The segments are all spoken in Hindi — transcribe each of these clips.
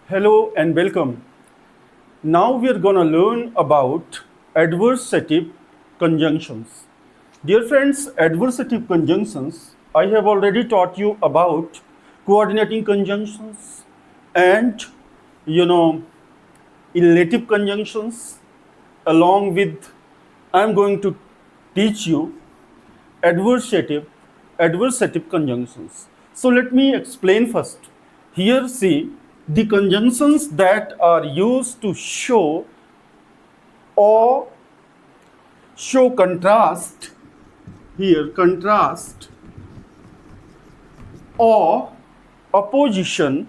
Hello and welcome. Now we are going to learn about adversative conjunctions. Dear friends, adversative conjunctions, I have already taught you about coordinating conjunctions and you know relative conjunctions. Along with, I am going to teach you adversative adversative conjunctions. So let me explain first. Here see the conjunctions that are used to show or show contrast, here contrast or opposition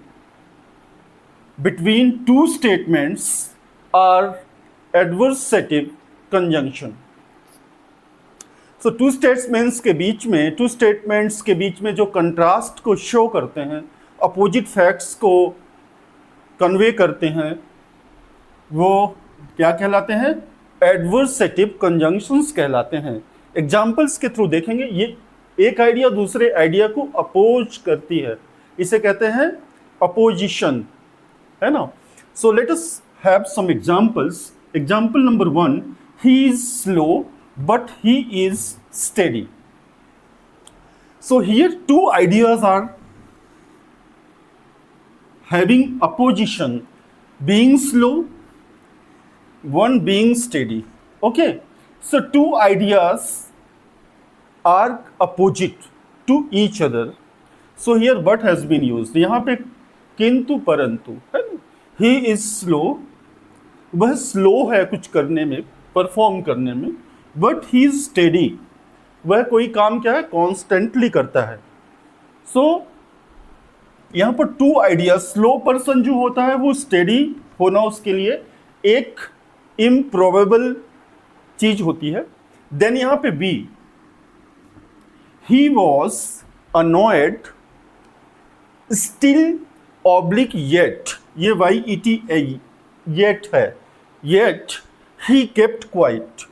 between two statements are adversative conjunction. So two statements के बीच में जो कंट्रास्ट को शो करते हैं, अपोजिट फैक्ट्स को कन्वे करते हैं, वो क्या कहलाते हैं? एडवर्सेटिव कंजंक्शंस कहलाते हैं. एग्जाम्पल्स के थ्रू देखेंगे. ये एक आइडिया दूसरे आइडिया को अपोज करती है, इसे कहते हैं अपोजिशन, है ना. So let us have some examples. Example number 1, he is slow but he is steady. So here two ideas are having opposition, being slow, one being steady. Okay, so two ideas are opposite to each other. So here what has been used? यहाँ पे किंतु परंतु है ना. He is slow, वह स्लो है कुछ करने में, परफॉर्म करने में. बट ही इज स्टेडी, वह कोई काम क्या है, कॉन्स्टेंटली करता है. सो यहां पर टू आइडिया. स्लो पर्सन जो होता है वो स्टेडी होना उसके लिए एक इम्प्रोबेबल चीज होती है. देन यहां पे B, he was annoyed still oblique yet, ये YET येट है, yet he kept quite.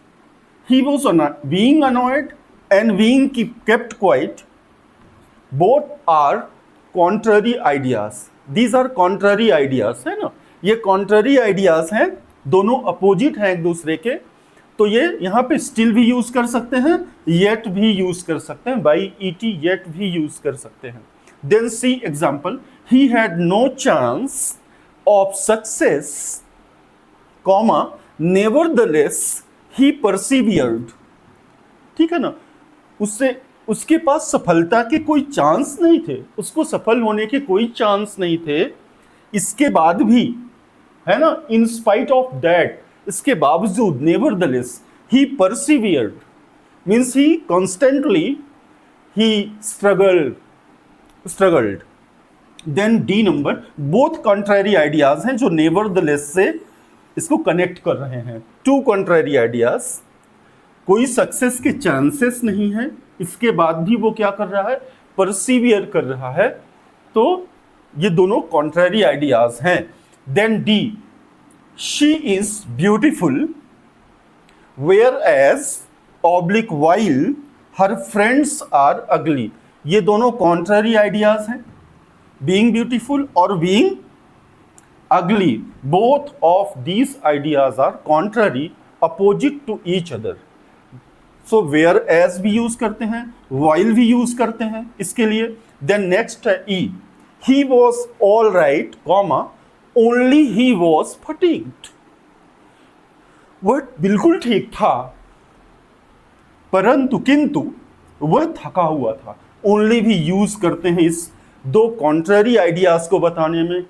He was being annoyed and being kept quiet. Both are contrary ideas. These are contrary ideas, है ना. ये contrary ideas हैं, दोनों opposite हैं एक दूसरे के. तो ये यहाँ पे still भी use कर सकते हैं, yet भी use कर सकते हैं, YET yet भी use कर सकते हैं. Then see example. He had no chance of success, comma, nevertheless ही परसिवियर्ड. ठीक है ना. उसके पास सफलता के कोई चांस नहीं थे, उसको सफल होने के कोई चांस नहीं थे, इसके बाद भी, है ना, इन स्पाइट ऑफ दैट, इसके बावजूद, nevertheless he persevered means he constantly he struggled. Then the number, both contrary ideas हैं जो नेवरदलेस से इसको कनेक्ट कर रहे हैं. टू कॉन्ट्रैरी आइडियाज, कोई सक्सेस के चांसेस नहीं है, इसके बाद भी वो क्या कर रहा है, परसिवियर कर रहा है. तो ये दोनों कॉन्ट्रैरी आइडियाज हैं. Then D, she is beautiful whereas oblique while her friends are ugly. ये दोनों कॉन्ट्रैरी आइडियाज हैं, बीइंग ब्यूटिफुल और being ugly. Both of these ideas are contrary, opposite to each other. So whereas भी use करते हैं, while भी use करते हैं इसके लिए. Then next है E. He was all right, comma, only he was fatigued. वह बिल्कुल ठीक था, परंतु किंतु वह थका हुआ था. Only भी use करते हैं इस दो contrary ideas को बताने में,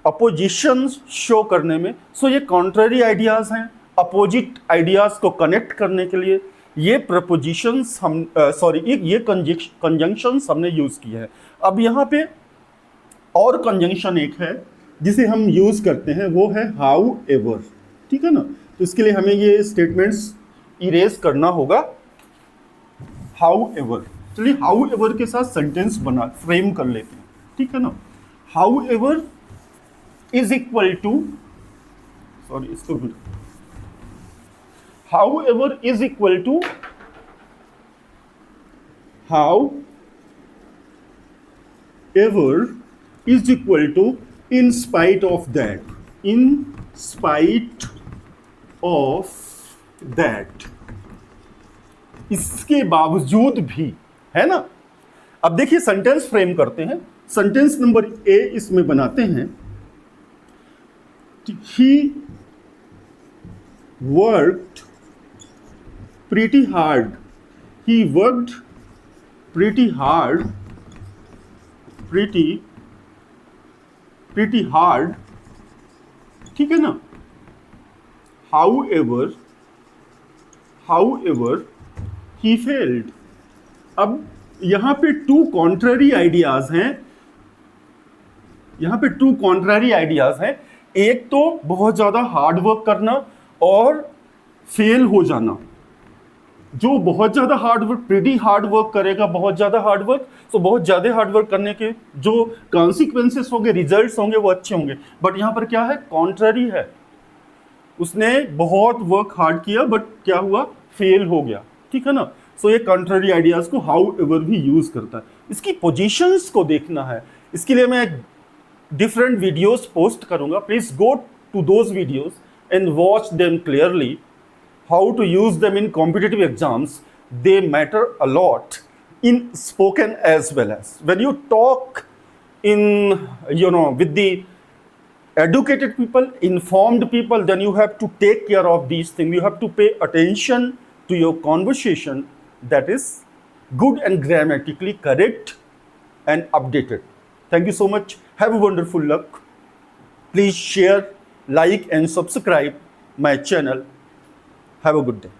अपोजिशन शो करने में. सो ये कॉन्ट्ररी आइडियाज हैं, अपोजिट आइडियाज को कनेक्ट करने के लिए ये प्रपोजिशंस ये कंजंक्शंस हमने यूज किए हैं. अब यहाँ पे और कंजंक्शन एक है जिसे हम यूज करते हैं, वो है हाउ एवर. ठीक है ना. तो इसके लिए हमें ये स्टेटमेंट्स इरेज करना होगा. हाउ एवर, चलिए हाउ एवर के साथ सेंटेंस बना फ्रेम कर लेते हैं. ठीक है ना. How ever is equal to, इसको however is equal to, however is equal to in spite of that, in spite of that, इसके बावजूद भी, है ना। अब देखिए सेंटेंस फ्रेम करते हैं। सेंटेंस नंबर ए इसमें बनाते हैं, he worked pretty hard, he worked pretty hard, pretty hard, ठीक है ना। However he failed. अब यहां पे टू कॉन्ट्ररी आइडियाज हैं, एक तो बहुत ज्यादा हार्ड वर्क करना और फेल हो जाना। जो बहुत ज्यादा hard work, pretty hard work करेगा, बहुत ज्यादा हार्ड वर्क, तो बहुत ज्यादा हार्ड वर्क करने के जो कॉन्सिक्वेंसेस होंगे, रिजल्ट्स होंगे, वो अच्छे होंगे। बट यहां पर क्या है, कॉन्ट्ररी है। उसने बहुत वर्क हार्ड किया बट क्या हुआ, फेल हो गया, ठीक है ना। सो ये कॉन्ट्ररी आइडियाज को हाउ एवर भी यूज करता है। इसकी पोजीशंस को देखना है, इसके लिए मैं डिफरेंट वीडियोस पोस्ट करूंगा। Please go to those videos and watch them clearly, how to use them in competitive exams. They matter a lot in spoken as well as when you talk in with the educated people, informed people, then you have to take care of these things. You have to pay attention to your conversation that is good and grammatically correct and updated. Thank you so much. Have a wonderful luck. Please share, like and subscribe my channel. Have a good day.